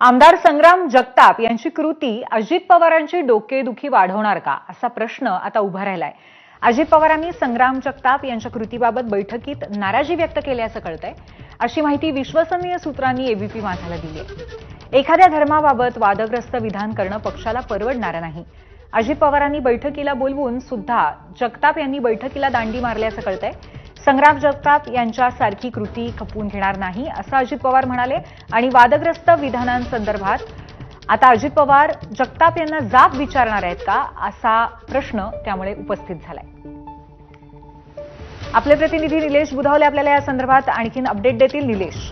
आमदार संग्राम जगताप यांची कृती अजित पवारांची डोकेदुखी वाढवणार का असा प्रश्न आता उभा राहिलाय। अजित पवारांनी संग्राम जगताप यांच्या कृतीबाबत बैठकीत नाराजी व्यक्त केल्याचं कळतंय, अशी माहिती विश्वसनीय सूत्रांनी एबीपी माझाला दिली आहे। एखाद्या धर्माबाबत वादग्रस्त विधान करणं पक्षाला परवडणार नाही। अजित पवारांनी बैठकीला बोलवून सुद्धा जगताप यांनी बैठकीला दांडी मारल्याचं कळतंय। संग्राम जगताप यांच्यासारखी कृती खपवून घेणार नाही असं अजित पवार म्हणाले आणि वादग्रस्त विधानांसंदर्भात आता अजित पवार जगताप यांना जाब विचारणार आहेत का असा प्रश्न त्यामुळे उपस्थित झालाय। आपले प्रतिनिधी निलेश बुधावले आपल्याला या संदर्भात आणखीन अपडेट देतील। निलेश,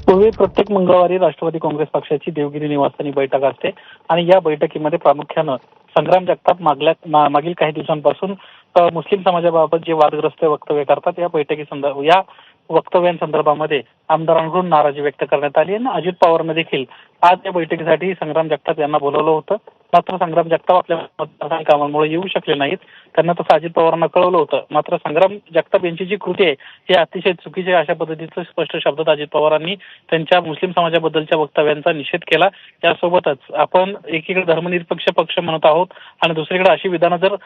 पूर्वी प्रत्येक मंगळवारी राष्ट्रवादी काँग्रेस पक्षाची देवगिरी निवासस्थानी बैठक असते आणि या बैठकीमध्ये प्रामुख्यानं संग्राम जगताप मागील काही दिवसांपासून मुस्लिम समाजाबाबत जे वादग्रस्त वक्तव्य करतात या वक्तव्यांसंदर्भामध्ये आमदारांकडून नाराजी व्यक्त करण्यात आली आणि अजित पवारांना देखील आज या बैठकीसाठी संग्राम जगताप यांना बोलवलं होतं। मात्र संग्राम जगताप आपल्या मतदारसंघ कामांमुळे येऊ शकले नाहीत। त्यांना तसं अजित पवारांना कळवलं होतं। मात्र संग्राम जगताप यांची जी कृती आहे ही अतिशय चुकीची अशा पद्धतीचं स्पष्ट शब्दात अजित पवारांनी त्यांच्या मुस्लिम समाजाबद्दलच्या वक्तव्यांचा निषेध केला। यासोबतच आपण एकीकडे धर्मनिरपेक्ष पक्ष म्हणत आहोत आणि दुसरीकडे अशी विधानं जर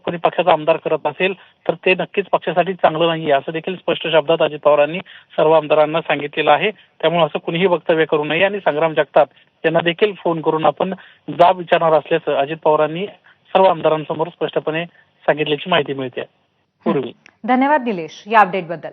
कोणी पक्षाचा आमदार करत असेल तर ते नक्कीच पक्षासाठी चांगलं नाहीये असं देखील स्पष्ट शब्दात अजित पवारांनी सर्व आमदारांना सांगितलेलं आहे। त्यामुळे असं कुणीही वक्तव्य करू नये आणि संग्राम जगताप यांना देखील फोन करून आपण जाब विचारणार असल्याचं अजित पवारांनी सर्व आमदारांसमोर स्पष्टपणे सांगितल्याची माहिती मिळते। पूर्वी धन्यवाद निलेश या अपडेटबद्दल।